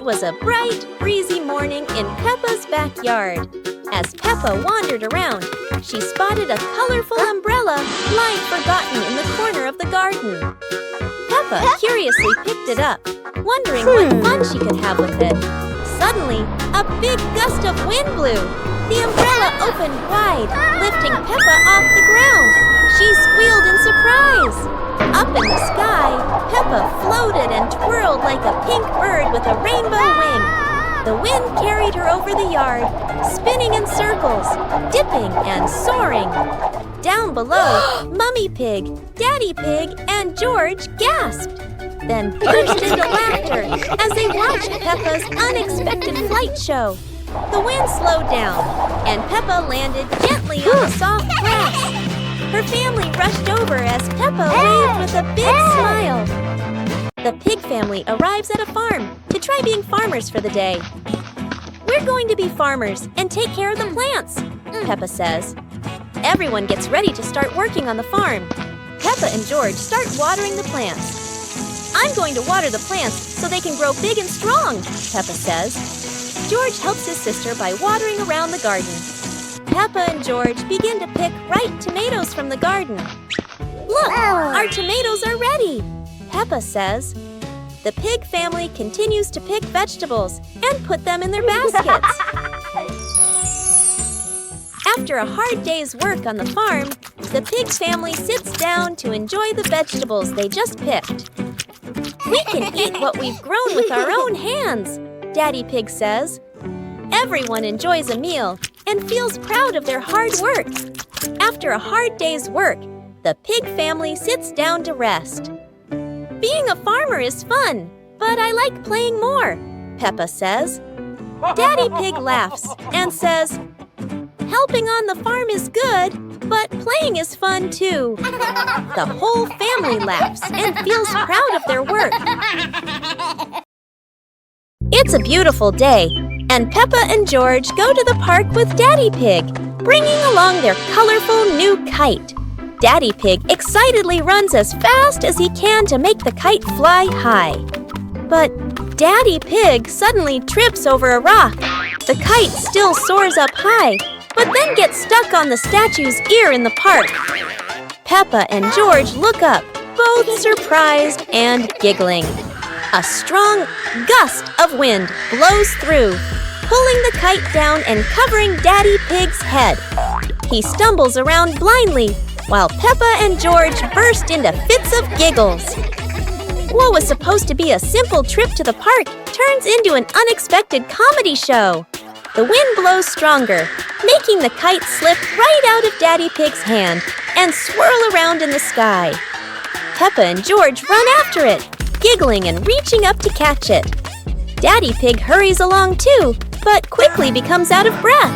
was a bright, breezy morning in Peppa's backyard. As Peppa wandered around, she spotted a colorful umbrella lying forgotten in the corner of the garden. Peppa curiously picked it up, wondering what fun she could have with it. Suddenly, a big gust of wind blew. The umbrella opened wide, lifting Peppa off the ground. She squealed in surprise. Up in the sky, Peppa floated and twirled like a pink bird with a rainbow wing. The wind carried her over the yard, spinning in circles, dipping and soaring. Down below, Mummy Pig, Daddy Pig, and George gasped, then burst into laughter as they watched Peppa's unexpected flight show. The wind slowed down, and Peppa landed gently on the soft grass. Her family rushed over as Peppa waved with a big smile. The pig family arrives at a farm to try being farmers for the day. "We're going to be farmers and take care of the plants," Peppa says. Everyone gets ready to start working on the farm. Peppa and George start watering the plants. "I'm going to water the plants so they can grow big and strong," Peppa says. George helps his sister by watering around the garden. Peppa and George begin to pick ripe tomatoes from the garden. "Look, our tomatoes are ready," Peppa says. The pig family continues to pick vegetables and put them in their baskets. After a hard day's work on the farm, the pig family sits down to enjoy the vegetables they just picked. "We can eat what we've grown with our own hands," Daddy Pig says. Everyone enjoys a meal and feels proud of their hard work. After a hard day's work, the pig family sits down to rest. "Being a farmer is fun, but I like playing more," Peppa says. Daddy Pig laughs and says, "Helping on the farm is good, but playing is fun too." The whole family laughs and feels proud of their work. It's a beautiful day, and Peppa and George go to the park with Daddy Pig, bringing along their colorful new kite. Daddy Pig excitedly runs as fast as he can to make the kite fly high. But Daddy Pig suddenly trips over a rock. The kite still soars up high, but then gets stuck on the statue's ear in the park. Peppa and George look up, both surprised and giggling. A strong gust of wind blows through, pulling the kite down and covering Daddy Pig's head. He stumbles around blindly, while Peppa and George burst into fits of giggles. What was supposed to be a simple trip to the park turns into an unexpected comedy show. The wind blows stronger, making the kite slip right out of Daddy Pig's hand and swirl around in the sky. Peppa and George run after it, giggling and reaching up to catch it. Daddy Pig hurries along too, but quickly becomes out of breath.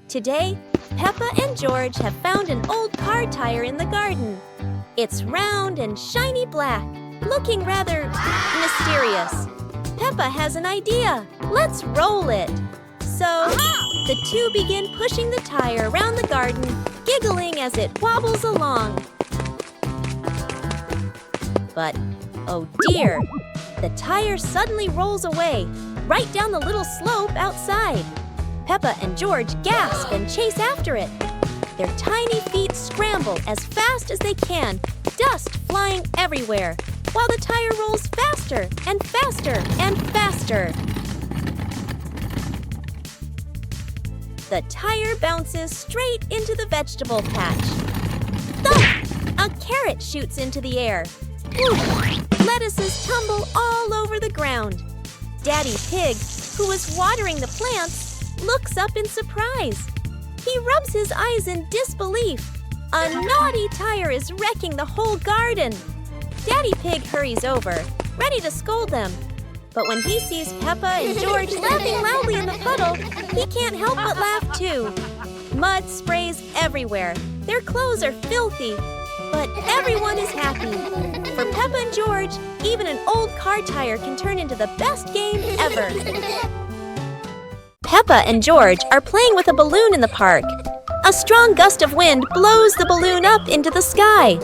Today, Peppa and George have found an old car tire in the garden. It's round and shiny black, looking rather mysterious. Peppa has an idea. Let's roll it. So, the two begin pushing the tire around the garden, giggling as it wobbles along. But, oh dear, the tire suddenly rolls away, right down the little slope outside. Peppa and George gasp and chase after it. Their tiny feet scramble as fast as they can, dust flying everywhere, while the tire rolls faster and faster and faster. The tire bounces straight into the vegetable patch. Thump! A carrot shoots into the air. Whoosh! Lettuces tumble all over the ground. Daddy Pig, who was watering the plants, looks up in surprise. He rubs his eyes in disbelief. A naughty tire is wrecking the whole garden. Daddy Pig hurries over, ready to scold them. But when he sees Peppa and George laughing loudly in the puddle, he can't help but laugh too. Mud sprays everywhere. Their clothes are filthy, but everyone is happy. For Peppa and George, even an old car tire can turn into the best game ever. Peppa and George are playing with a balloon in the park. A strong gust of wind blows the balloon up into the sky.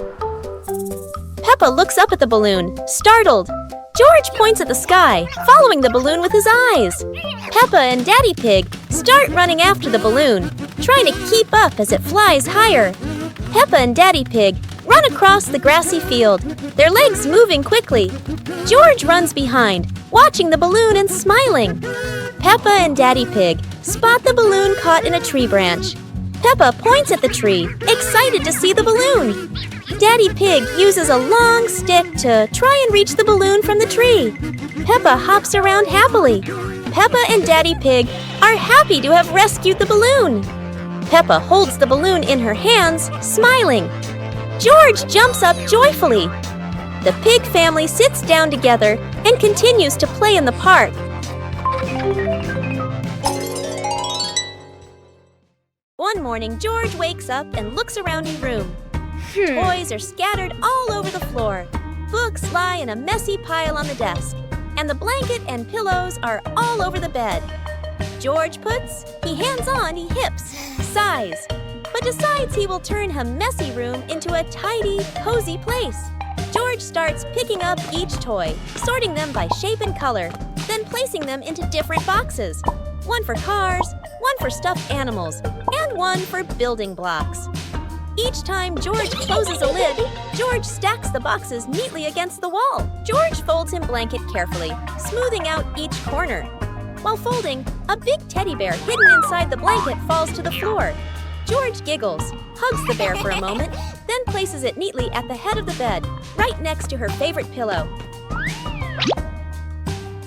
Peppa looks up at the balloon, startled. George points at the sky, following the balloon with his eyes. Peppa and Daddy Pig start running after the balloon, trying to keep up as it flies higher. Peppa and Daddy Pig run across the grassy field, their legs moving quickly. George runs behind, watching the balloon and smiling. Peppa and Daddy Pig spot the balloon caught in a tree branch. Peppa points at the tree, excited to see the balloon. Daddy Pig uses a long stick to try and reach the balloon from the tree. Peppa hops around happily. Peppa and Daddy Pig are happy to have rescued the balloon. Peppa holds the balloon in her hands, smiling. George jumps up joyfully. The pig family sits down together and continues to play in the park. One morning, George wakes up and looks around his room. Toys are scattered all over the floor. Books lie in a messy pile on the desk. And the blanket and pillows are all over the bed. George puts, he hands on, he hips, sighs, but decides he will turn a messy room into a tidy, cozy place. George starts picking up each toy, sorting them by shape and color, then placing them into different boxes. One for cars, one for stuffed animals, and one for building blocks. Each time George closes a lid, George stacks the boxes neatly against the wall. George folds his blanket carefully, smoothing out each corner. While folding, a big teddy bear hidden inside the blanket falls to the floor. George giggles, hugs the bear for a moment, then places it neatly at the head of the bed, right next to her favorite pillow.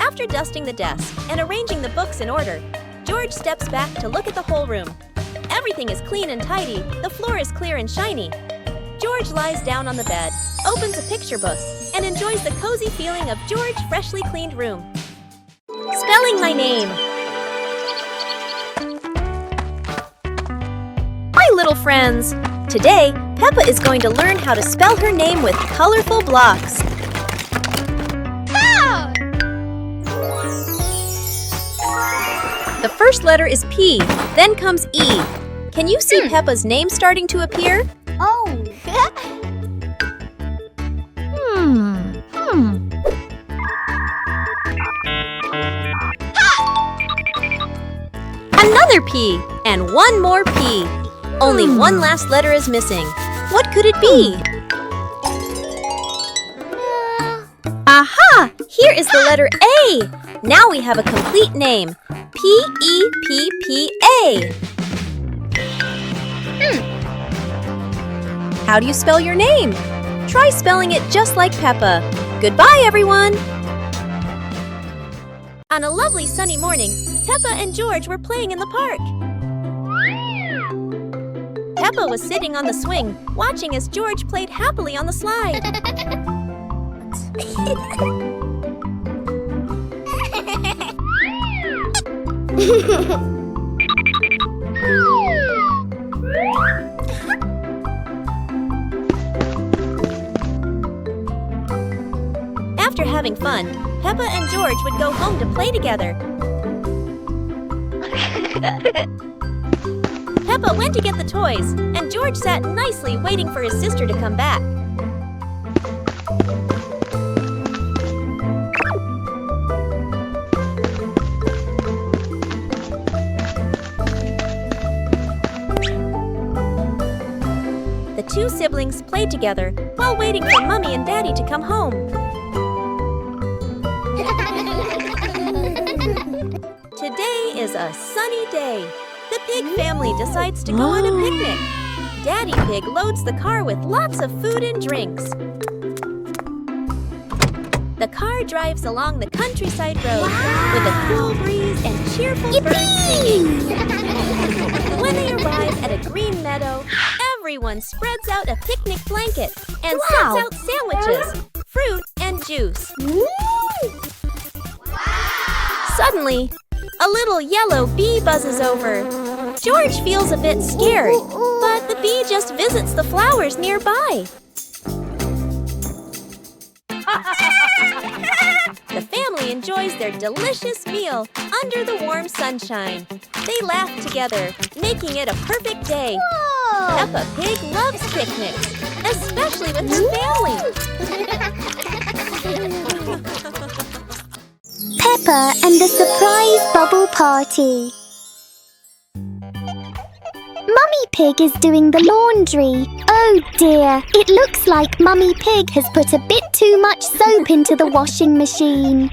After dusting the desk and arranging the books in order, George steps back to look at the whole room. Everything is clean and tidy, the floor is clear and shiny. George lies down on the bed, opens a picture book, and enjoys the cozy feeling of George's freshly cleaned room. Spelling my name. Hi, little friends! Today, Peppa is going to learn how to spell her name with colorful blocks. The first letter is P, then comes E. Can you see Peppa's name starting to appear? Oh! Another P, and one more P. Only one last letter is missing. What could it be? Aha! Here is the letter A. Now we have a complete name. P-E-P-P-A. How do you spell your name? Try spelling it just like Peppa. Goodbye, everyone! On a lovely sunny morning, Peppa and George were playing in the park. Peppa was sitting on the swing, watching as George played happily on the slide. After having fun, Peppa and George would go home to play together. Peppa went to get the toys, and George sat nicely waiting for his sister to come back. The two siblings played together while waiting for Mommy and Daddy to come home. Today is a sunny day. The pig family decides to go on a picnic. Daddy Pig loads the car with lots of food and drinks. The car drives along the countryside road with a cool breeze and cheerful birds singing. When they arrive at a green meadow, everyone spreads out a picnic blanket and sets out sandwiches, fruit, and juice. Suddenly, a little yellow bee buzzes over. George feels a bit scared, but the bee just visits the flowers nearby. The family enjoys their delicious meal under the warm sunshine. They laugh together, making it a perfect day. Peppa Pig loves picnics, especially with her family. Peppa and the surprise bubble party. Mummy Pig is doing the laundry. Oh dear, it looks like Mummy Pig has put a bit too much soap into the washing machine.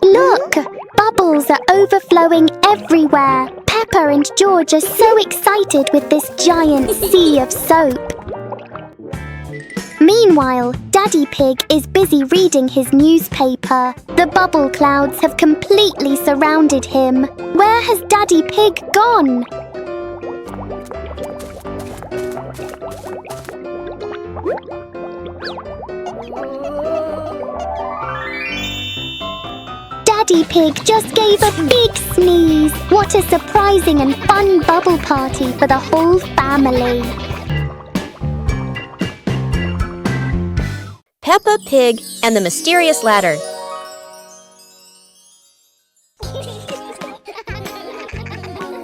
Look, bubbles are overflowing everywhere. Peppa and George are so excited with this giant sea of soap. Meanwhile, Daddy Pig is busy reading his newspaper. The bubble clouds have completely surrounded him. Where has Daddy Pig gone? Daddy Pig just gave a big sneeze. What a surprising and fun bubble party for the whole family. Peppa Pig and the Mysterious Ladder.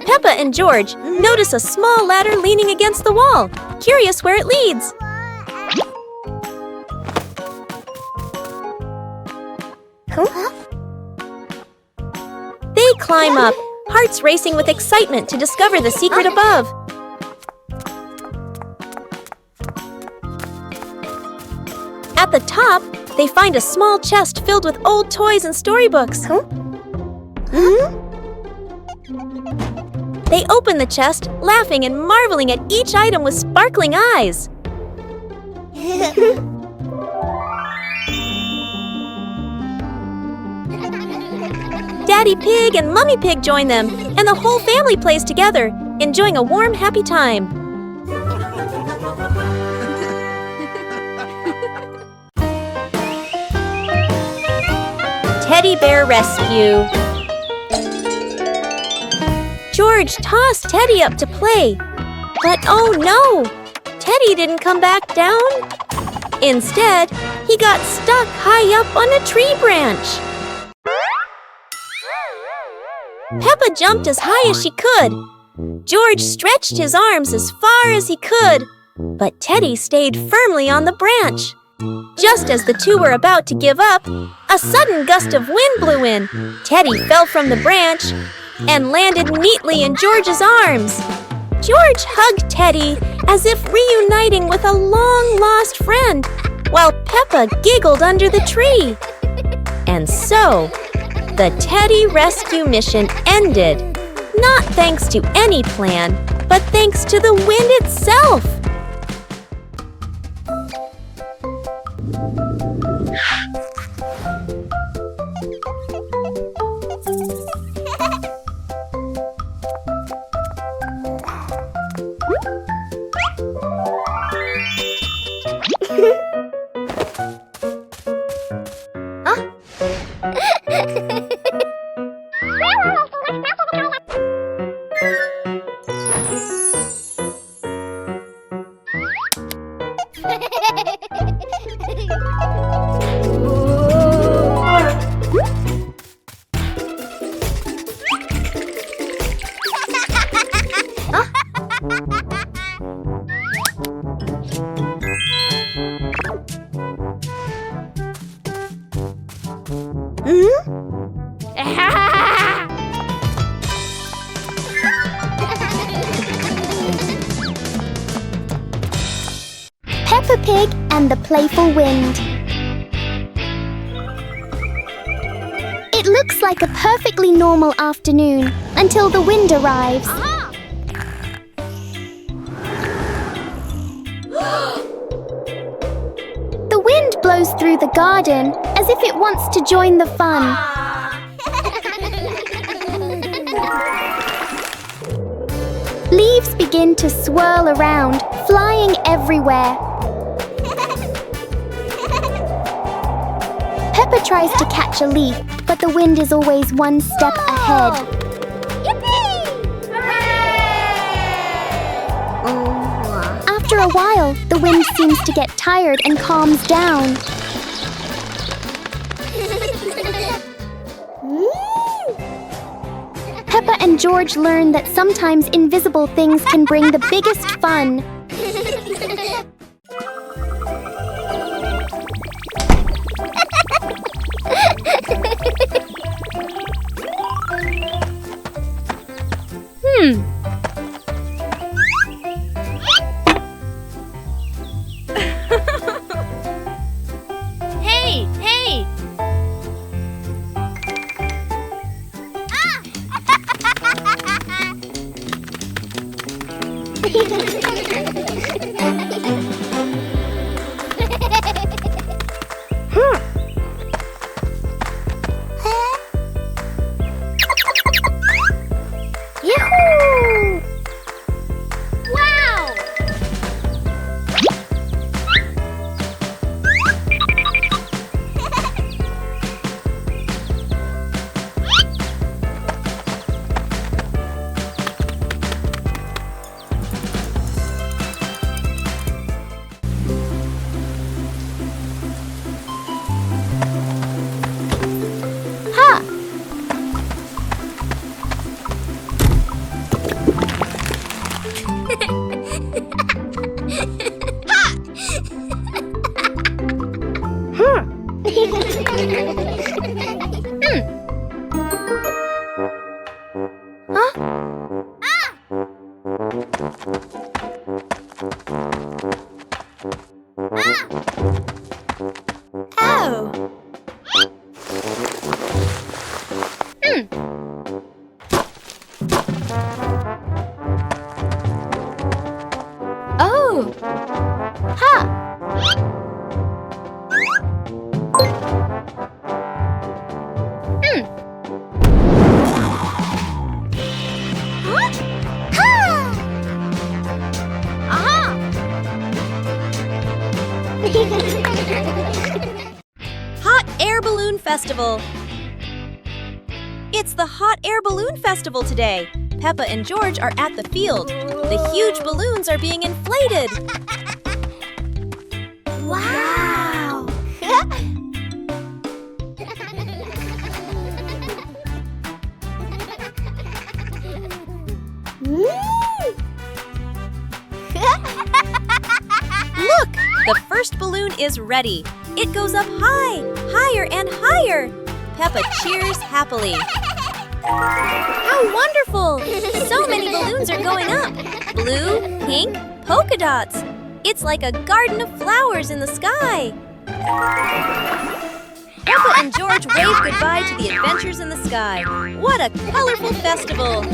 Peppa and George notice a small ladder leaning against the wall, curious where it leads. They climb up, hearts racing with excitement to discover the secret above. At the top, they find a small chest filled with old toys and storybooks. They open the chest, laughing and marveling at each item with sparkling eyes. Daddy Pig and Mummy Pig join them, and the whole family plays together, enjoying a warm, happy time. Teddy Bear Rescue. George tossed Teddy up to play, but oh no! Teddy didn't come back down. Instead, he got stuck high up on a tree branch. Peppa jumped as high as she could. George stretched his arms as far as he could, but Teddy stayed firmly on the branch. Just as the two were about to give up, a sudden gust of wind blew in. Teddy fell from the branch and landed neatly in George's arms. George hugged Teddy as if reuniting with a long-lost friend, while Peppa giggled under the tree. And so, the Teddy rescue mission ended, not thanks to any plan, but thanks to the wind itself. Peppa Pig and the Playful Wind. It looks like a perfectly normal afternoon until the wind arrives. The wind blows through the garden as if it wants to join the fun. Leaves begin to swirl around, flying everywhere. Peppa tries to catch a leaf, but the wind is always one step ahead. After a while, the wind seems to get tired and calms down. Peppa and George learn that sometimes invisible things can bring the biggest fun. Huh? Oh! Oh! Ha! Hot Air Balloon Festival! It's the Hot Air Balloon Festival today. Peppa and George are at the field. The huge balloons are being inflated. Wow! Look! The first balloon is ready. It goes up high, higher and higher. Peppa cheers happily. How wonderful! So many balloons are going up. Blue, pink, polka dots. It's like a garden of flowers in the sky. Peppa and George wave goodbye to the adventures in the sky. What a colorful festival!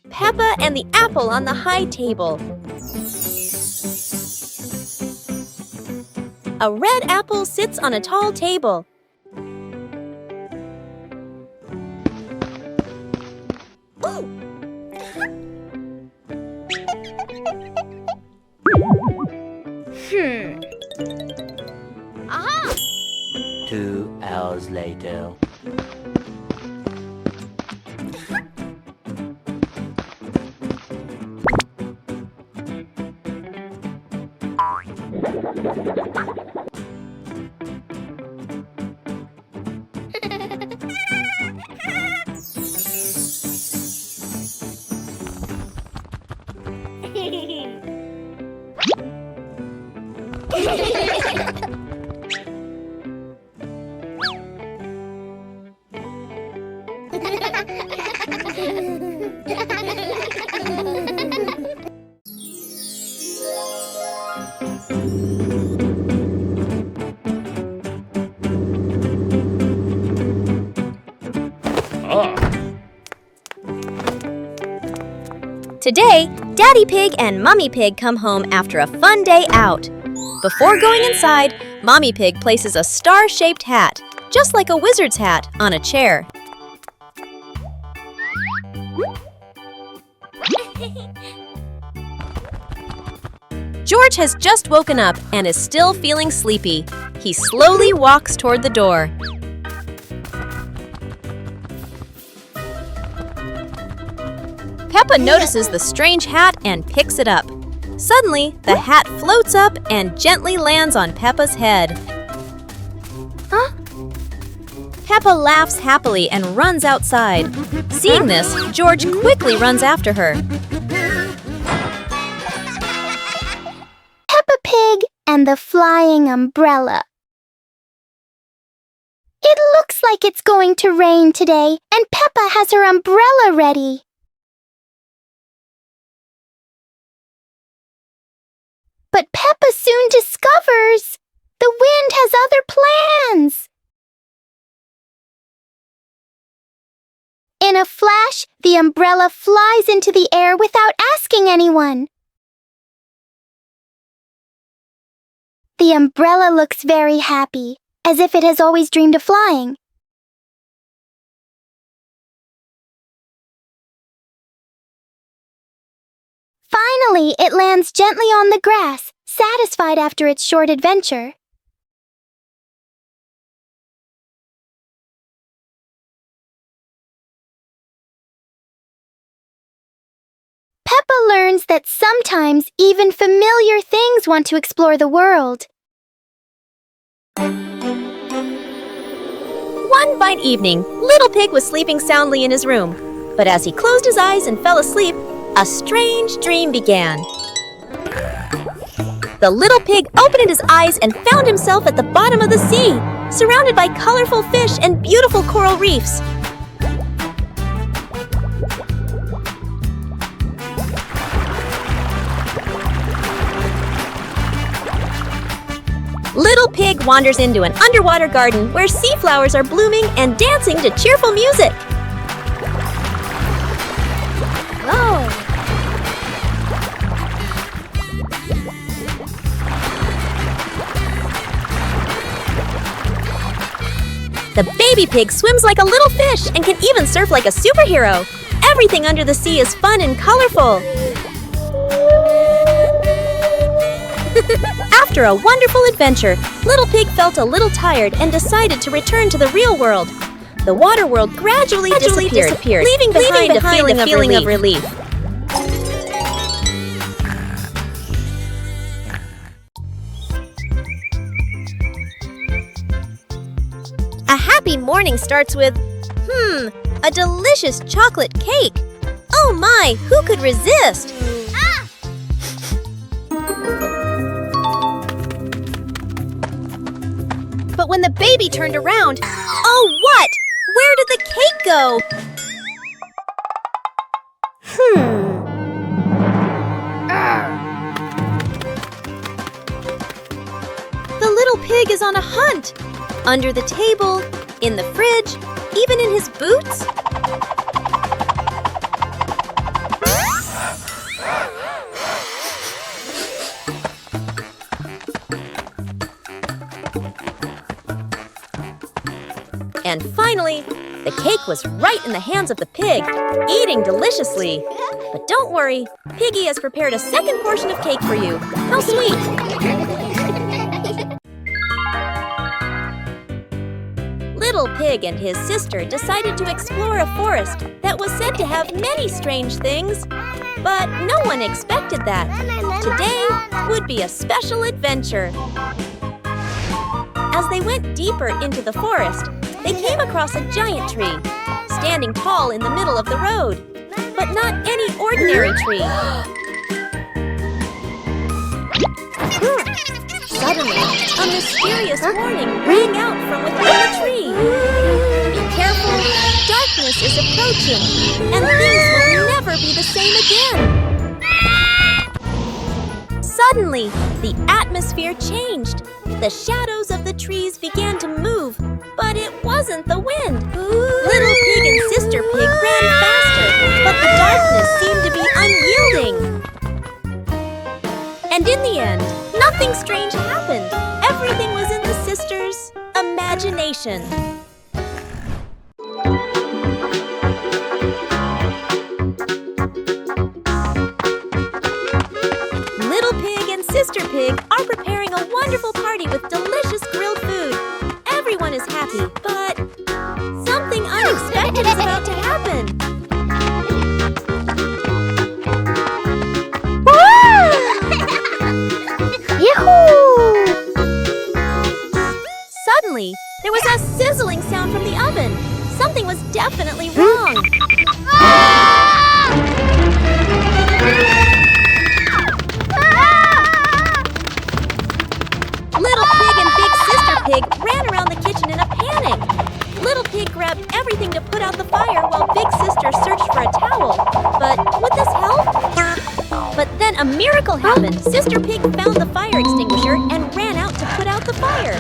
Peppa and the apple on the high table. A red apple sits on a tall table. Ooh! Aha! 2 hours later. Today, Daddy Pig and Mummy Pig come home after a fun day out. Before going inside, Mommy Pig places a star-shaped hat, just like a wizard's hat, on a chair. George has just woken up and is still feeling sleepy. He slowly walks toward the door. Peppa notices the strange hat and picks it up. Suddenly, the hat floats up and gently lands on Peppa's head. Huh? Peppa laughs happily and runs outside. Seeing this, George quickly runs after her. Peppa Pig and the flying umbrella. It looks like it's going to rain today, and Peppa has her umbrella ready. But Peppa soon discovers the wind has other plans. In a flash, the umbrella flies into the air without asking anyone. The umbrella looks very happy, as if it has always dreamed of flying. Finally, it lands gently on the grass, satisfied after its short adventure. Peppa learns that sometimes even familiar things want to explore the world. One fine evening, Little Pig was sleeping soundly in his room. But as he closed his eyes and fell asleep, a strange dream began. The little pig opened his eyes and found himself at the bottom of the sea, surrounded by colorful fish and beautiful coral reefs. Little Pig wanders into an underwater garden where sea flowers are blooming and dancing to cheerful music. Oh. The baby pig swims like a little fish and can even surf like a superhero. Everything under the sea is fun and colorful. After a wonderful adventure, Little Pig felt a little tired and decided to return to the real world. The water world gradually disappeared, leaving behind a feeling of relief. A happy morning starts with, a delicious chocolate cake. Oh my, who could resist? But when the baby turned around, oh what? Where did the cake go? The little pig is on a hunt. Under the table, in the fridge, even in his boots. And finally, the cake was right in the hands of the pig, eating deliciously. But don't worry, Piggy has prepared a second portion of cake for you. How sweet! Little Pig and his sister decided to explore a forest that was said to have many strange things. But no one expected that. Today would be a special adventure. As they went deeper into the forest, they came across a giant tree, standing tall in the middle of the road. But not any ordinary tree. Suddenly, a mysterious warning rang out from within the tree. Be careful, darkness is approaching, and things will never be the same again. Suddenly, the atmosphere changed. The shadows of the trees began to move, but it wasn't the wind. Little Pig and Sister Pig ran faster, but the darkness seemed to be unyielding. And in the end, nothing strange happened. Everything was in the sisters' imagination. Little Pig and Sister Pig are preparing a wonderful party with delicious grilled food. Everyone is happy, but something unexpected is about to happen. Suddenly, there was a sizzling sound from the oven. Something was definitely wrong. Little Pig and Big Sister Pig ran around the kitchen in a panic. Little Pig grabbed everything to put out the fire while Big Sister searched for a towel. But would this help? But then a miracle happened. Sister Pig found the fire extinguisher and ran out to put out the fire.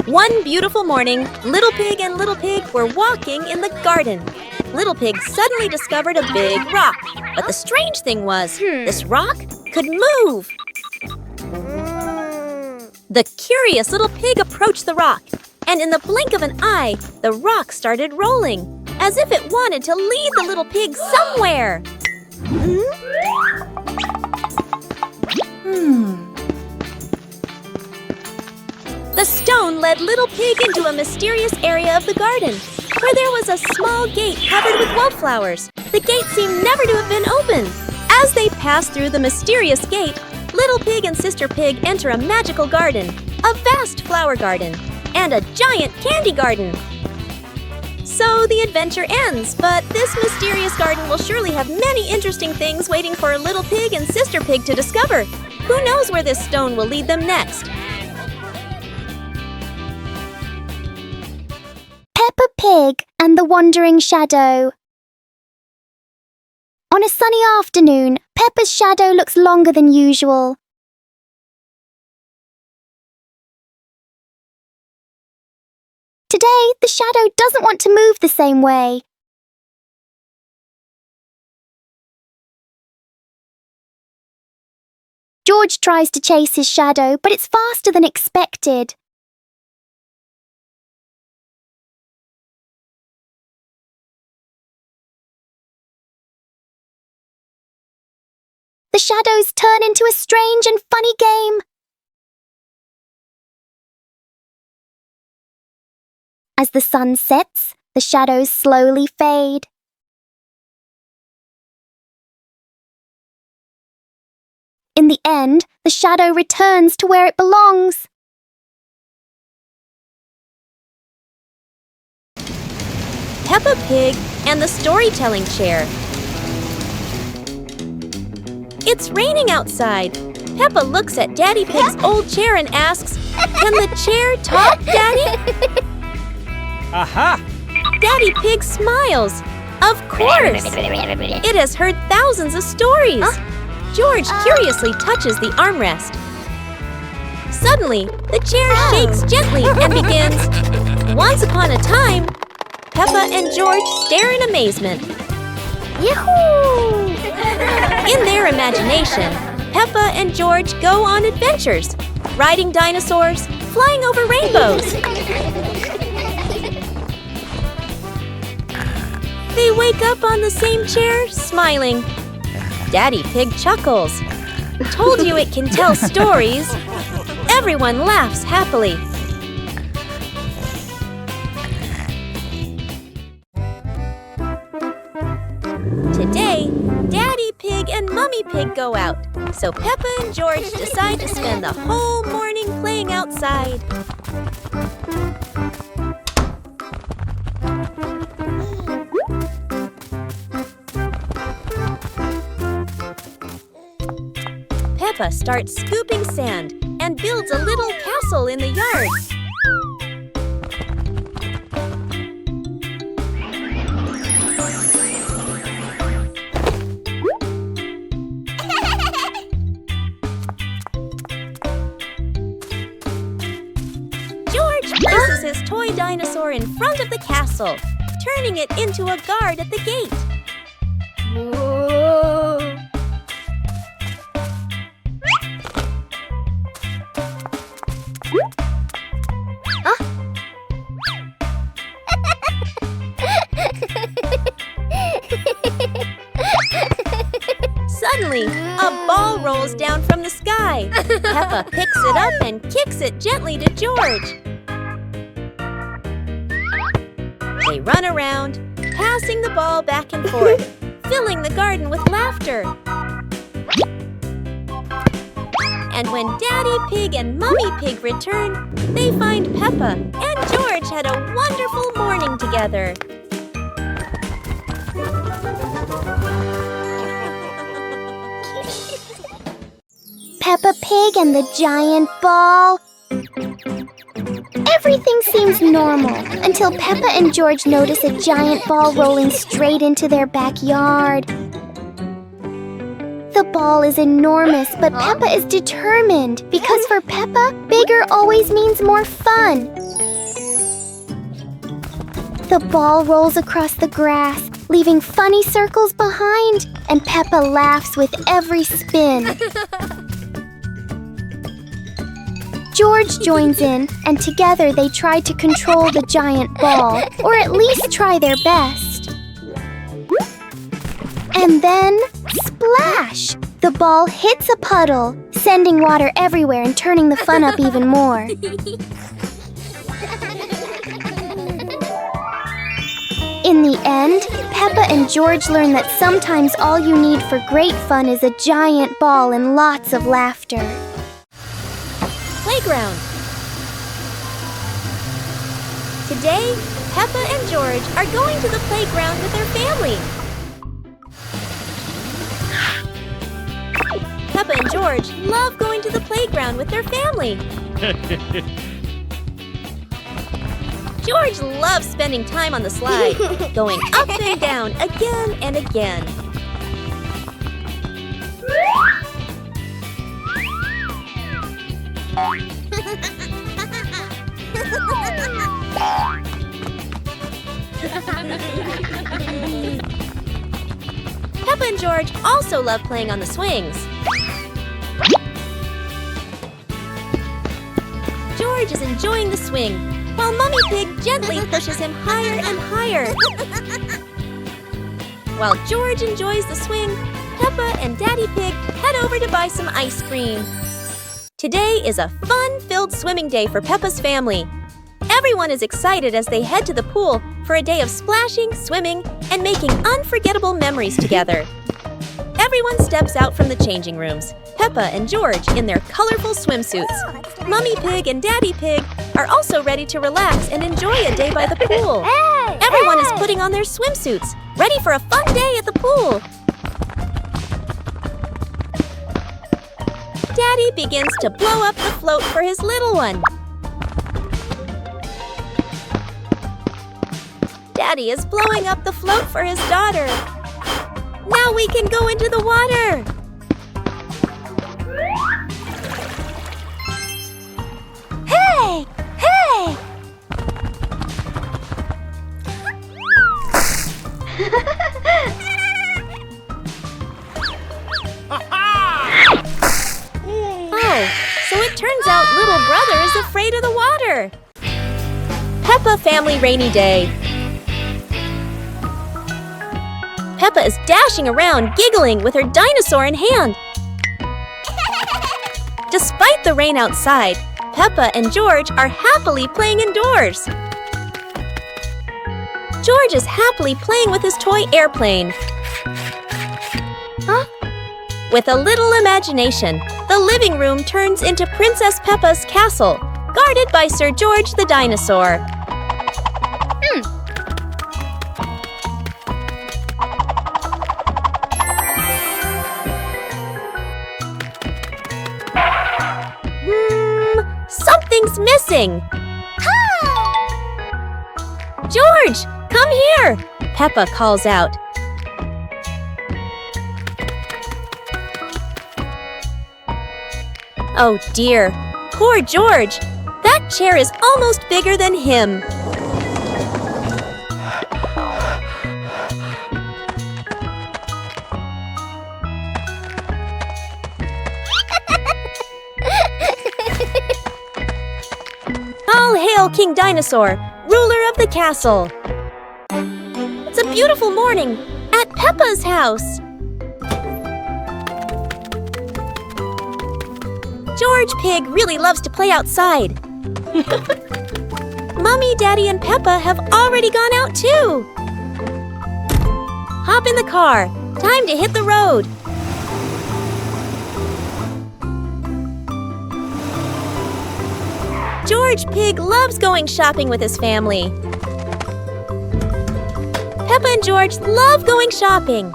One beautiful morning, Little Pig and Little Pig were walking in the garden. Little Pig suddenly discovered a big rock. But the strange thing was, this rock could move. The curious little pig approached the rock, and in the blink of an eye, the rock started rolling, as if it wanted to lead the little pig somewhere. The stone led Little Pig into a mysterious area of the garden, where there was a small gate covered with wildflowers. The gate seemed never to have been opened. As they passed through the mysterious gate, Little Pig and Sister Pig enter a magical garden. a vast flower garden, and a giant candy garden. So the adventure ends, but this mysterious garden will surely have many interesting things waiting for Little Pig and Sister Pig to discover. Who knows where this stone will lead them next? Peppa Pig and the Wandering Shadow. On a sunny afternoon, Peppa's shadow looks longer than usual. Today, the shadow doesn't want to move the same way. George tries to chase his shadow, but it's faster than expected. The shadows turn into a strange and funny game. As the sun sets, the shadows slowly fade. In the end, the shadow returns to where it belongs. Peppa Pig and the storytelling chair. It's raining outside. Peppa looks at Daddy Pig's old chair and asks, "Can the chair talk, Daddy?" Aha! Daddy Pig smiles. Of course! It has heard thousands of stories. George curiously touches the armrest. Suddenly, the chair shakes gently and begins, "Once upon a time." Peppa and George stare in amazement. Yahoo! In their imagination, Peppa and George go on adventures, riding dinosaurs, flying over rainbows. They wake up on the same chair, smiling. Daddy Pig chuckles. Told you it can tell stories. Everyone laughs happily. Today, Daddy Pig and Mummy Pig go out, so Peppa and George decide to spend the whole morning playing outside. Peppa starts scooping sand and builds a little castle in the yard. George places his toy dinosaur in front of the castle, turning it into a guard at the gate. Suddenly, a ball rolls down from the sky. Peppa picks it up and kicks it gently to George. They run around, passing the ball back and forth, filling the garden with laughter. And when Daddy Pig and Mummy Pig return, they find Peppa and George had a wonderful morning together. Peppa Pig and the giant ball. Everything seems normal until Peppa and George notice a giant ball rolling straight into their backyard. The ball is enormous, but Peppa is determined because for Peppa, bigger always means more fun. The ball rolls across the grass, leaving funny circles behind, and Peppa laughs with every spin. George joins in, and together they try to control the giant ball, or at least try their best. And then, splash! The ball hits a puddle, sending water everywhere and turning the fun up even more. In the end, Peppa and George learn that sometimes all you need for great fun is a giant ball and lots of laughter. Playground. Today, Peppa and George are going to the playground with their family. Peppa and George love going to the playground with their family. George loves spending time on the slide, going up and down again and again. Peppa and George also love playing on the swings. George is enjoying the swing, while Mummy Pig gently pushes him higher and higher. While George enjoys the swing, Peppa and Daddy Pig head over to buy some ice cream. Today is a fun-filled swimming day for Peppa's family. Everyone is excited as they head to the pool for a day of splashing, swimming, and making unforgettable memories together. Everyone steps out from the changing rooms, Peppa and George in their colorful swimsuits. Mummy Pig and Daddy Pig are also ready to relax and enjoy a day by the pool. Everyone is putting on their swimsuits, ready for a fun day at the pool. Daddy begins to blow up the float for his little one. Daddy is blowing up the float for his daughter. Now we can go into the water. Hey! Hey! Oh, so it turns out little brother is afraid of the water. Peppa Family Rainy Day. Peppa is dashing around, giggling with her dinosaur in hand. Despite the rain outside, Peppa and George are happily playing indoors. George is happily playing with his toy airplane. Huh? With a little imagination, the living room turns into Princess Peppa's castle, guarded by Sir George the dinosaur. Something's missing! George, come here! Peppa calls out. Oh dear, poor George! That chair is almost bigger than him. All hail King Dinosaur, ruler of the castle. It's a beautiful morning at Peppa's house. George Pig really loves to play outside. Mummy, Daddy, and Peppa have already gone out too. Hop in the car. Time to hit the road. George Pig loves going shopping with his family. Peppa and George love going shopping.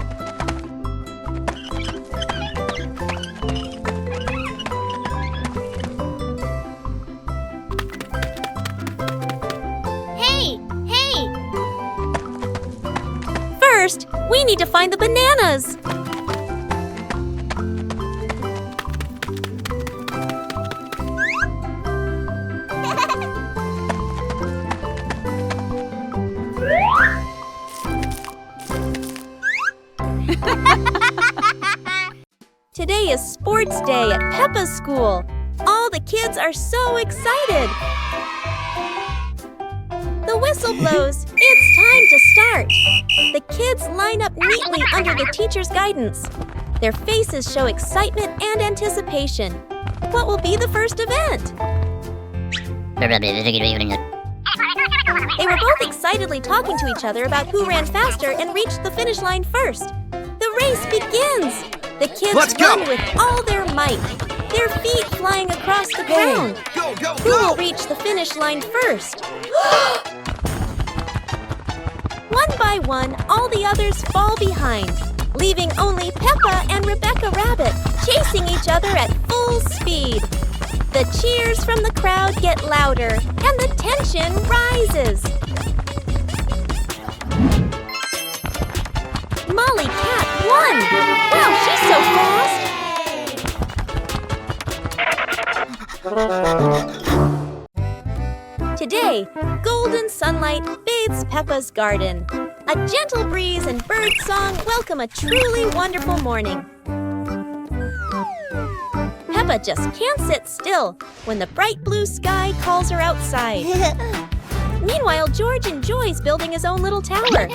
Hey! Hey! First, we need to find the bananas. Today is sports day at Peppa's school. All the kids are so excited. The whistle blows. It's time to start. The kids line up neatly under the teacher's guidance. Their faces show excitement and anticipation. What will be the first event? They were both excitedly talking to each other about who ran faster and reached the finish line first. The race begins! The kids run with all their might. their feet flying across the ground. Go, go, Who will go! reach the finish line first? One by one, all the others fall behind, leaving only Peppa and Rebecca Rabbit chasing each other at full speed. The cheers from the crowd get louder and the tension rises. Molly Cat won! Wow, she's so fast! Today, golden sunlight bathes Peppa's garden. A gentle breeze and bird song welcome a truly wonderful morning. Peppa just can't sit still when the bright blue sky calls her outside. Meanwhile, George enjoys building his own little tower.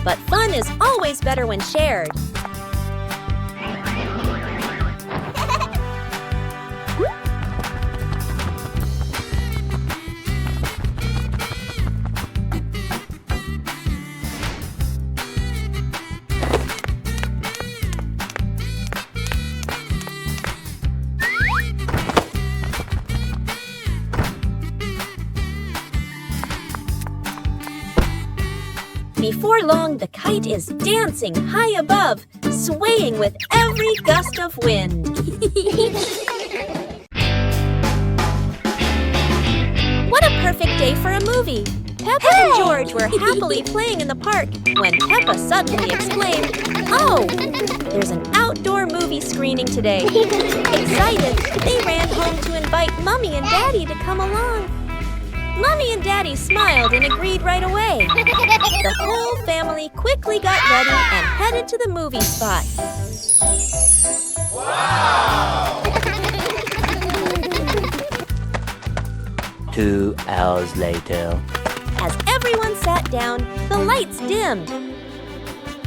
But fun is always better when shared. Before long, the kite is dancing high above, swaying with every gust of wind. What a perfect day for a movie! Peppa and George were happily playing in the park when Peppa suddenly exclaimed, "Oh, there's an outdoor movie screening today." Excited, they ran home to invite Mummy and Daddy to come along. Mummy and Daddy smiled and agreed right away. The whole family quickly got ready and headed to the movie spot. Wow! 2 hours later. As everyone sat down, the lights dimmed.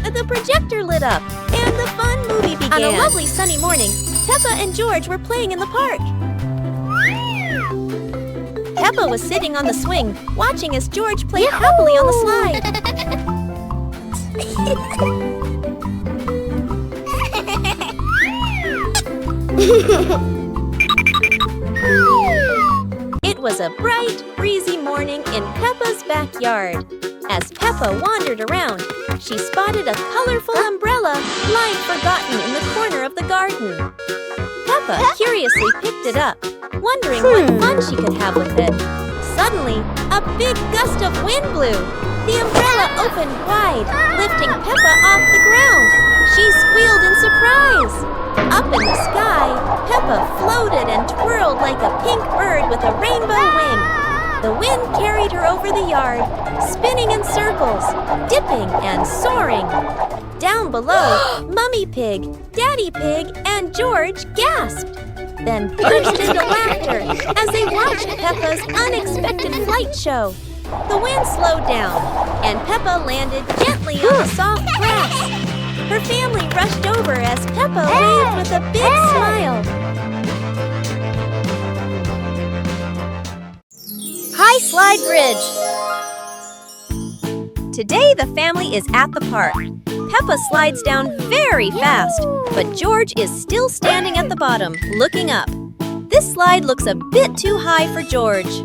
The projector lit up, and the fun movie began. On a lovely sunny morning, Peppa and George were playing in the park. Peppa was sitting on the swing, watching as George played happily on the slide. It was a bright, breezy morning in Peppa's backyard. As Peppa wandered around, she spotted a colorful umbrella lying forgotten in the corner of the garden. Peppa curiously picked it up, wondering what fun she could have with it. Suddenly, a big gust of wind blew. The umbrella opened wide, lifting Peppa off the ground. She squealed in surprise. Up in the sky, Peppa floated and twirled like a pink bird with a rainbow wing. The wind carried her over the yard, spinning in circles, dipping and soaring. Down below, Mummy Pig, Daddy Pig, and George gasped, then burst into laughter as they watched Peppa's unexpected flight show. The wind slowed down, and Peppa landed gently on the soft grass. Her family rushed over as Peppa waved with a big smile. High Slide Bridge. Today the family is at the park. Peppa slides down very fast, but George is still standing at the bottom, looking up. This slide looks a bit too high for George.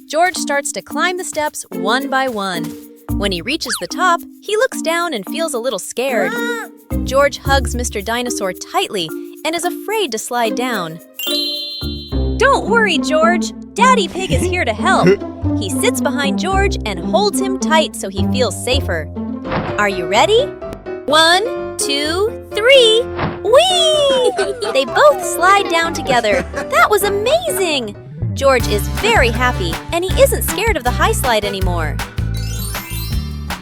George starts to climb the steps one by one. When he reaches the top, he looks down and feels a little scared. George hugs Mr. Dinosaur tightly and is afraid to slide down. Don't worry, George. Daddy Pig is here to help. He sits behind George and holds him tight so he feels safer. Are you ready? 1, 2, 3. Whee! They both slide down together. That was amazing! George is very happy, and he isn't scared of the high slide anymore.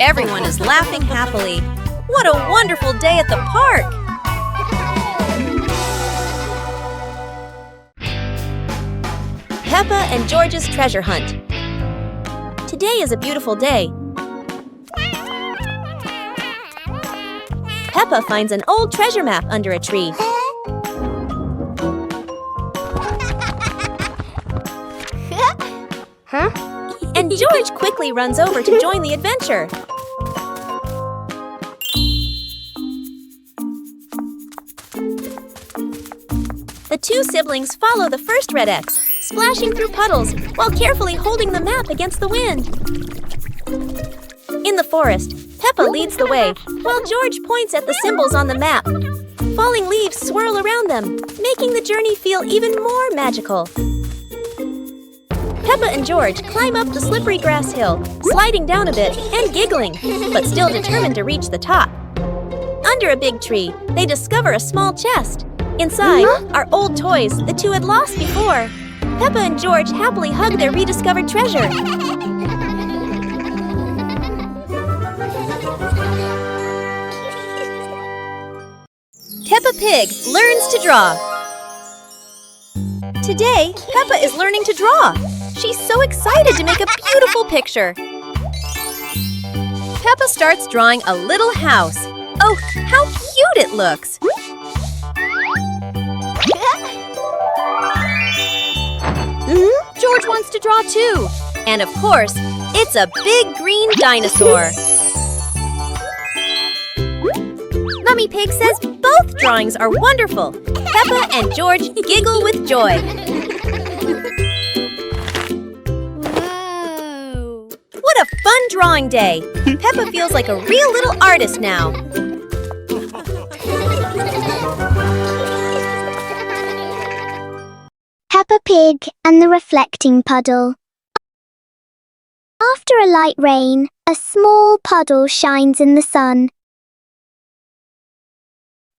Everyone is laughing happily. What a wonderful day at the park! Peppa and George's treasure hunt. Today is a beautiful day. Peppa finds an old treasure map under a tree. And George quickly runs over to join the adventure. two siblings follow the first red X, splashing through puddles while carefully holding the map against the wind. In the forest, Peppa leads the way, while George points at the symbols on the map. Falling leaves swirl around them, making the journey feel even more magical. Peppa and George climb up the slippery grass hill, sliding down a bit and giggling, but still determined to reach the top. Under a big tree, they discover a small chest. Inside are old toys the two had lost before. Peppa and George happily hug their rediscovered treasure. Peppa Pig learns to draw. Today, Peppa is learning to draw. She's so excited to make a beautiful picture. Peppa starts drawing a little house. Oh, how cute it looks! George wants to draw too. And of course, it's a big green dinosaur. Mummy Pig says both drawings are wonderful. Peppa and George giggle with joy. Whoa! What a fun drawing day! Peppa feels like a real little artist now. Peppa Pig and the reflecting puddle. After a light rain, a small puddle shines in the sun.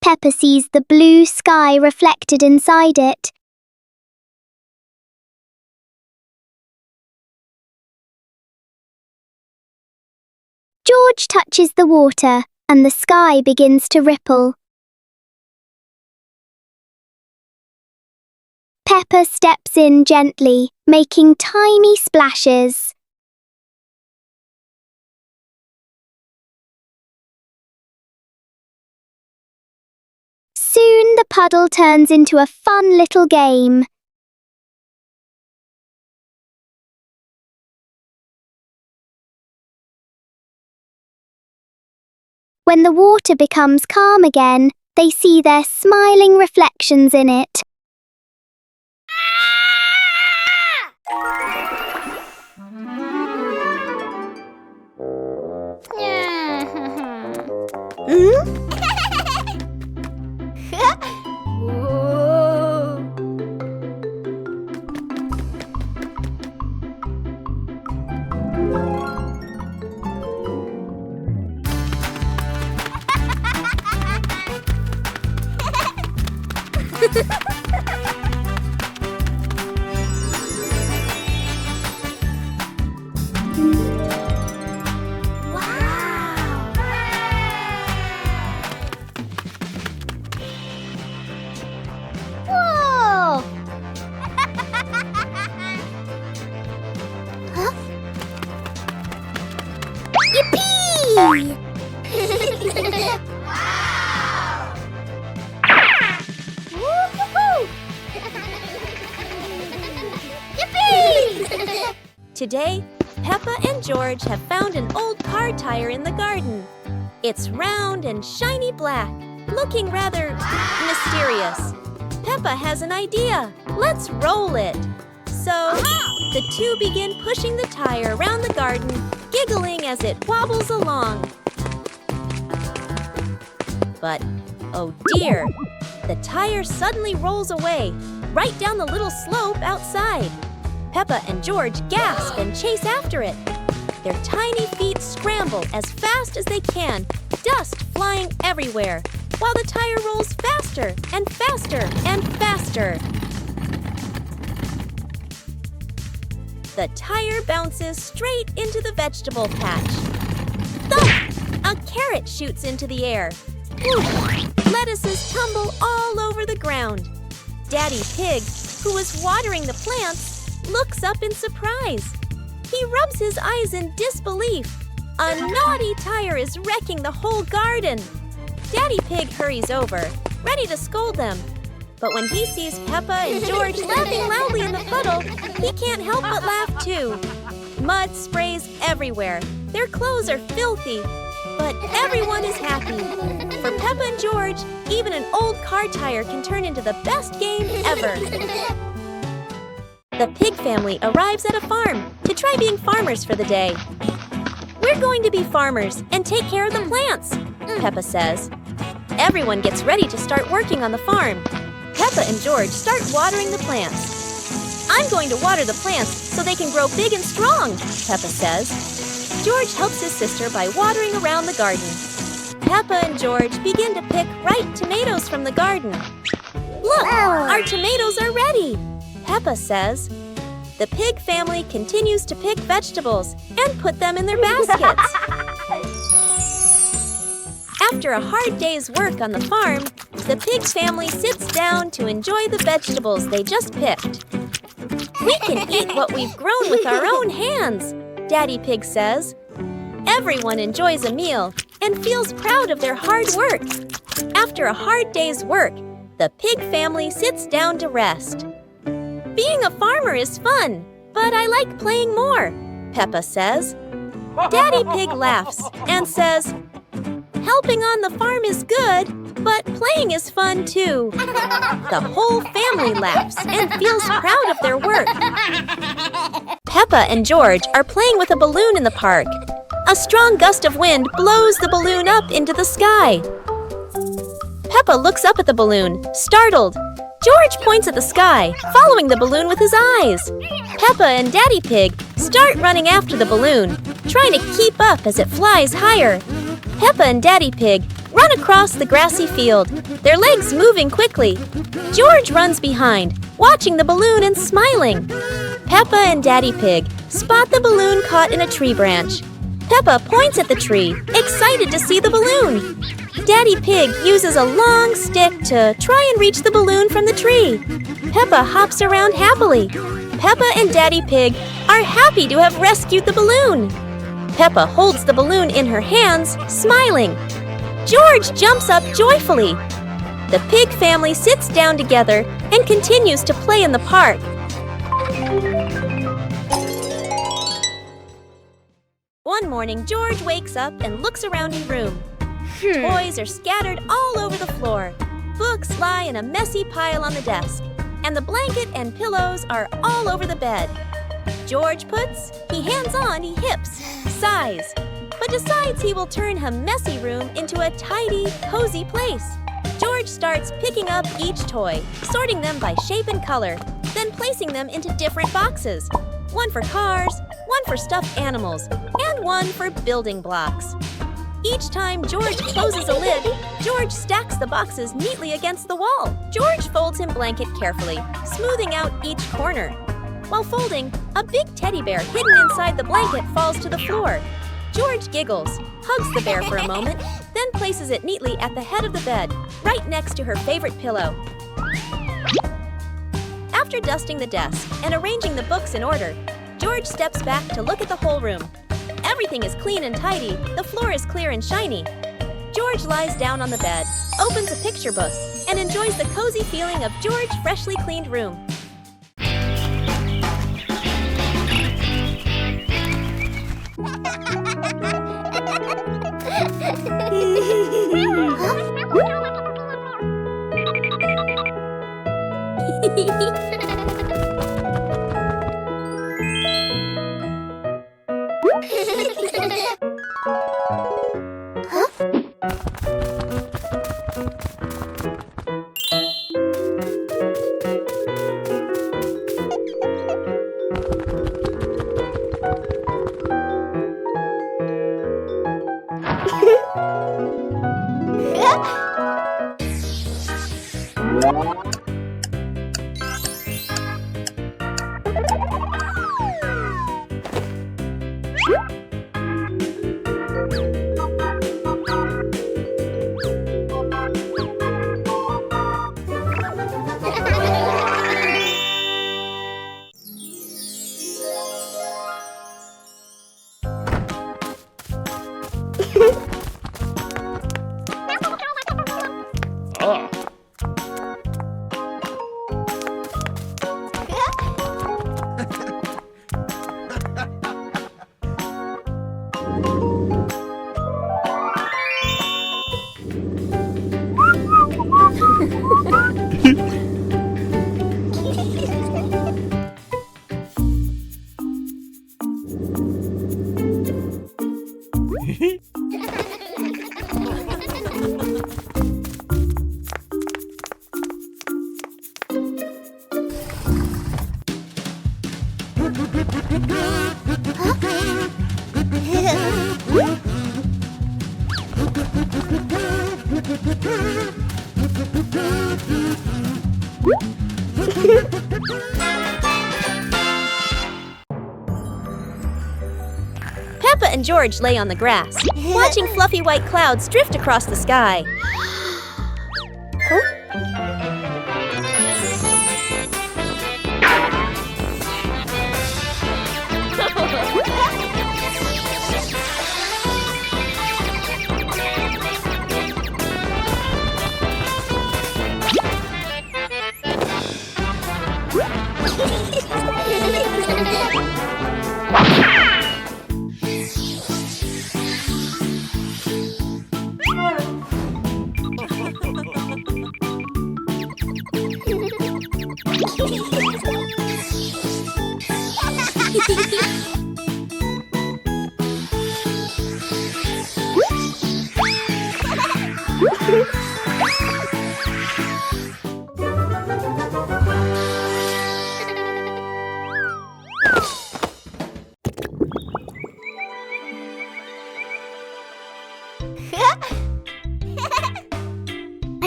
Peppa sees the blue sky reflected inside it. George touches the water, and the sky begins to ripple. Peppa steps in gently, making tiny splashes. Soon the puddle turns into a fun little game. When the water becomes calm again, they see their smiling reflections in it. Whoa! Huh? Yippee! Today, Peppa and George have found an old car tire in the garden. It's round and shiny black, looking rather mysterious. Peppa has an idea. Let's roll it. So, the two begin pushing the tire around the garden, giggling as it wobbles along. But, oh dear, the tire suddenly rolls away, right down the little slope outside. Peppa and George gasp and chase after it. Their tiny feet scramble as fast as they can, dust flying everywhere, while the tire rolls faster and faster and faster. The tire bounces straight into the vegetable patch. Thump! A carrot shoots into the air. Whoosh! Lettuces tumble all over the ground. Daddy Pig, who was watering the plants, looks up in surprise. He rubs his eyes in disbelief. A naughty tire is wrecking the whole garden. Daddy Pig hurries over, ready to scold them. But when he sees Peppa and George laughing loudly in the puddle, he can't help but laugh too. Mud sprays everywhere. Their clothes are filthy. But everyone is happy. For Peppa and George, even an old car tire can turn into the best game ever. The pig family arrives at a farm to try being farmers for the day. We're going to be farmers and take care of the plants, Peppa says. Everyone gets ready to start working on the farm. Peppa and George start watering the plants. I'm going to water the plants so they can grow big and strong, Peppa says. George helps his sister by watering around the garden. Peppa and George begin to pick ripe tomatoes from the garden. Look, our tomatoes are ready, Peppa says. The pig family continues to pick vegetables and put them in their baskets. After a hard day's work on the farm, the pig family sits down to enjoy the vegetables they just picked. We can eat what we've grown with our own hands, Daddy Pig says. Everyone enjoys a meal and feels proud of their hard work. After a hard day's work, the pig family sits down to rest. Being a farmer is fun, but I like playing more, Peppa says. Daddy Pig laughs and says, helping on the farm is good, but playing is fun too. The whole family laughs and feels proud of their work. Peppa and George are playing with a balloon in the park. A strong gust of wind blows the balloon up into the sky. Peppa looks up at the balloon, startled. George points at the sky, following the balloon with his eyes. Peppa and Daddy Pig start running after the balloon, trying to keep up as it flies higher. Peppa and Daddy Pig run across the grassy field, their legs moving quickly. George runs behind, watching the balloon and smiling. Peppa and Daddy Pig spot the balloon caught in a tree branch. Peppa points at the tree, excited to see the balloon. Daddy Pig uses a long stick to try and reach the balloon from the tree. Peppa hops around happily. Peppa and Daddy Pig are happy to have rescued the balloon. Peppa holds the balloon in her hands, smiling. George jumps up joyfully. The pig family sits down together and continues to play in the park. One morning, George wakes up and looks around his room. Toys are scattered all over the floor. Books lie in a messy pile on the desk. And the blanket and pillows are all over the bed. George puts, he hands on, he hips, sighs, but decides he will turn a messy room into a tidy, cozy place. George starts picking up each toy, sorting them by shape and color, then placing them into different boxes. One for cars, one for stuffed animals, and one for building blocks. Each time George closes a lid, George stacks the boxes neatly against the wall. George folds his blanket carefully, smoothing out each corner. While folding, a big teddy bear hidden inside the blanket falls to the floor. George giggles, hugs the bear for a moment, then places it neatly at the head of the bed, right next to her favorite pillow. After dusting the desk and arranging the books in order, George steps back to look at the whole room. Everything is clean and tidy, the floor is clear and shiny. George lies down on the bed, opens a picture book, and enjoys the cozy feeling of George's freshly cleaned room. Peppa and George lay on the grass, watching fluffy white clouds drift across the sky.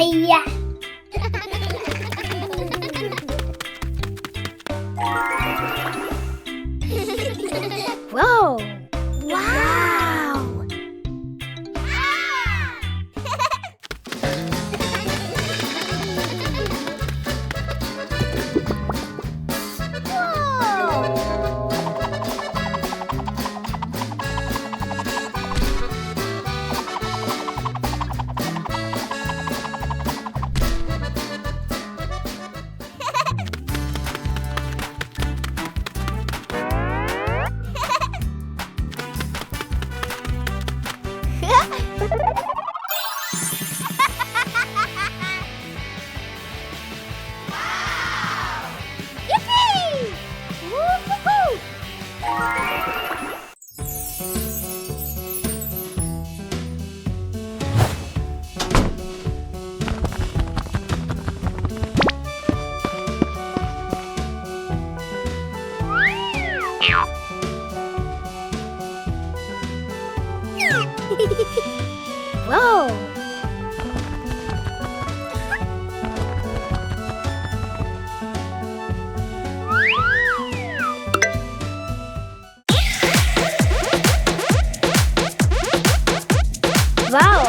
Yeah. Whoa! Wow! Yippee! Woo-hoo-hoo! Whoa! Wow!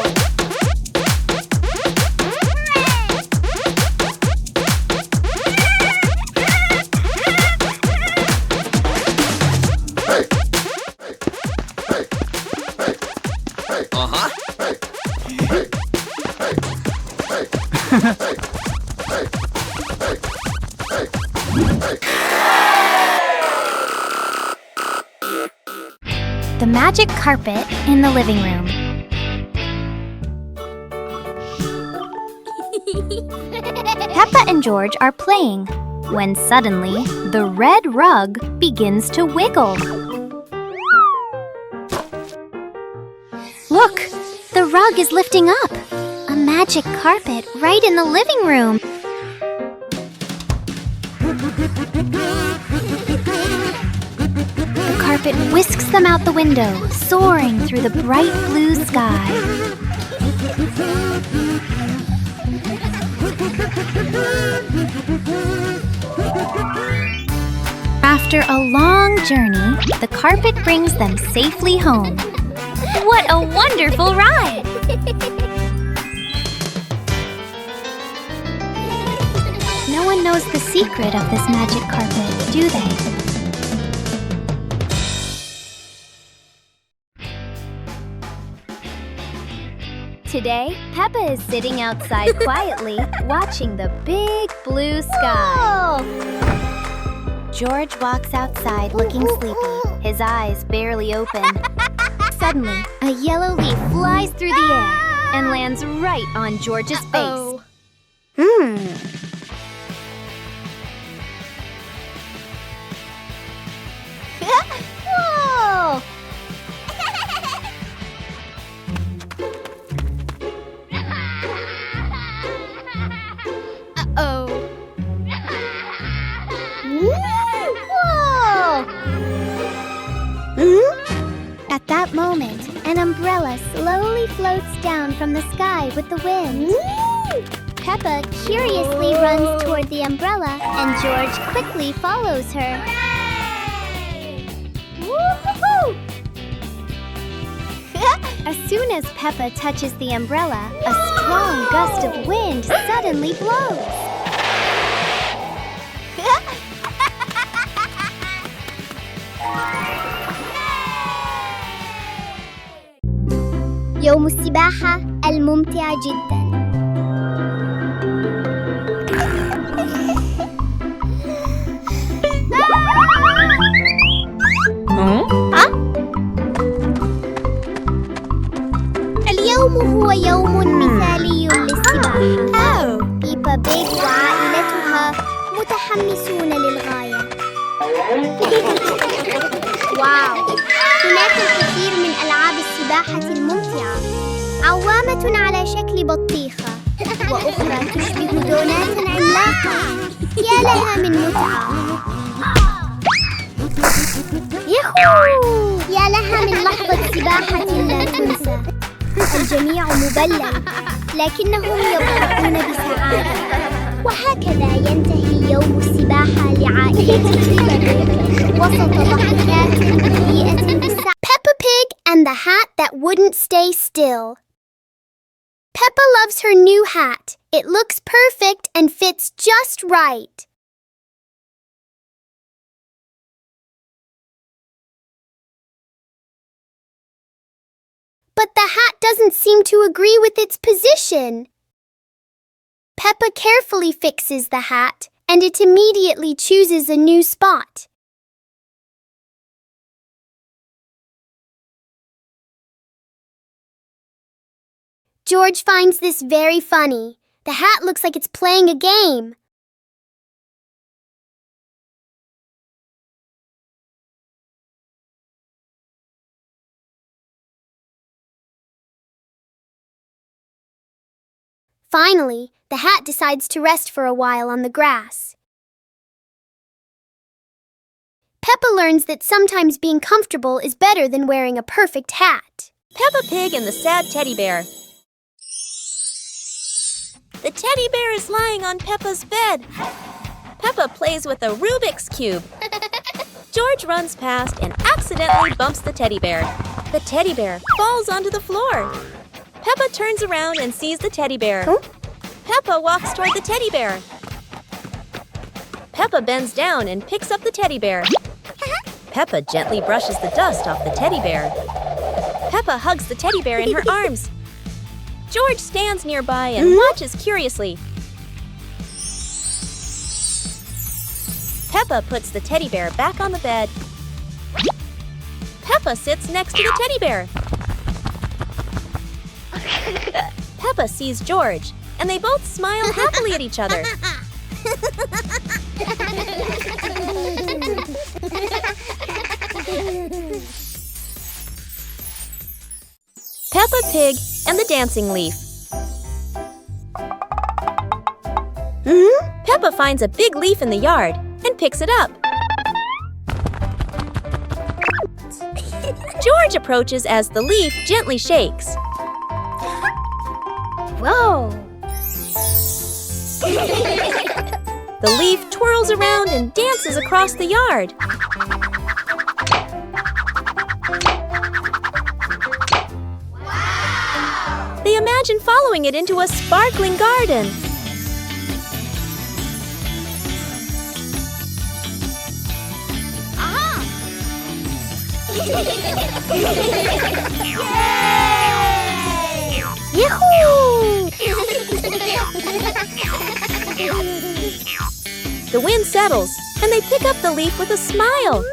The magic carpet in the living room. Peppa and George are playing when suddenly the red rug begins to wiggle. Look! The rug is lifting up. A magic carpet right in the living room. The carpet whisks them out the window, soaring through the bright blue sky. After a long journey, the carpet brings them safely home. What a wonderful ride! No one knows the secret of this magic carpet, do they? Today, Peppa is sitting outside quietly, watching the big blue sky. Whoa! George walks outside looking sleepy, his eyes barely open. Suddenly, a yellow leaf flies through the air and lands right on George's face. Whoa! Uh-oh. Whoa! At that moment, an umbrella slowly floats down from the sky with the wind. Peppa curiously runs toward the umbrella, and George quickly follows her. Woo-hoo-hoo! As soon as Peppa touches the umbrella, a strong gust of wind suddenly blows. يوم السباحة الممتع جداً. اليوم هو يوم مثالي للسباحة. بيبا بيج وعائلتها متحمسون للغاية. واو! هناك الكثير من ألعاب السباحة الممتعة. عوامة على شكل بطيخة، وأخرى تشبه دونات عملاقة. يا لها من متعة! ياهو! يا لها من لحظة سباحة لا تنسى. الجميع مبلل، لكنهم يضحكون بسعادة. وهكذا ينتهي يوم السباحة لعائلة بيبا وسط ضحكات مليئة بالسعادة. Peppa Pig and the hat that wouldn't stay still. Peppa loves her new hat. It looks perfect and fits just right. But the hat doesn't seem to agree with its position. Peppa carefully fixes the hat, and it immediately chooses a new spot. George finds this very funny. The hat looks like it's playing a game. Finally, the hat decides to rest for a while on the grass. Peppa learns that sometimes being comfortable is better than wearing a perfect hat. Peppa Pig and the Sad Teddy Bear. The teddy bear is lying on Peppa's bed. Peppa plays with a Rubik's Cube. George runs past and accidentally bumps the teddy bear. The teddy bear falls onto the floor. Peppa turns around and sees the teddy bear. Peppa walks toward the teddy bear. Peppa bends down and picks up the teddy bear. Peppa gently brushes the dust off the teddy bear. Peppa hugs the teddy bear in her arms. George stands nearby and watches curiously. Peppa puts the teddy bear back on the bed. Peppa sits next to the teddy bear. Peppa sees George, and they both smile happily at each other. Peppa Pig and the Dancing Leaf. Peppa finds a big leaf in the yard and picks it up. George approaches as the leaf gently shakes. Whoa! The leaf twirls around and dances across the yard. Wow! They imagine following it into a sparkling garden. Yahoo! The wind settles, and they pick up the leaf with a smile.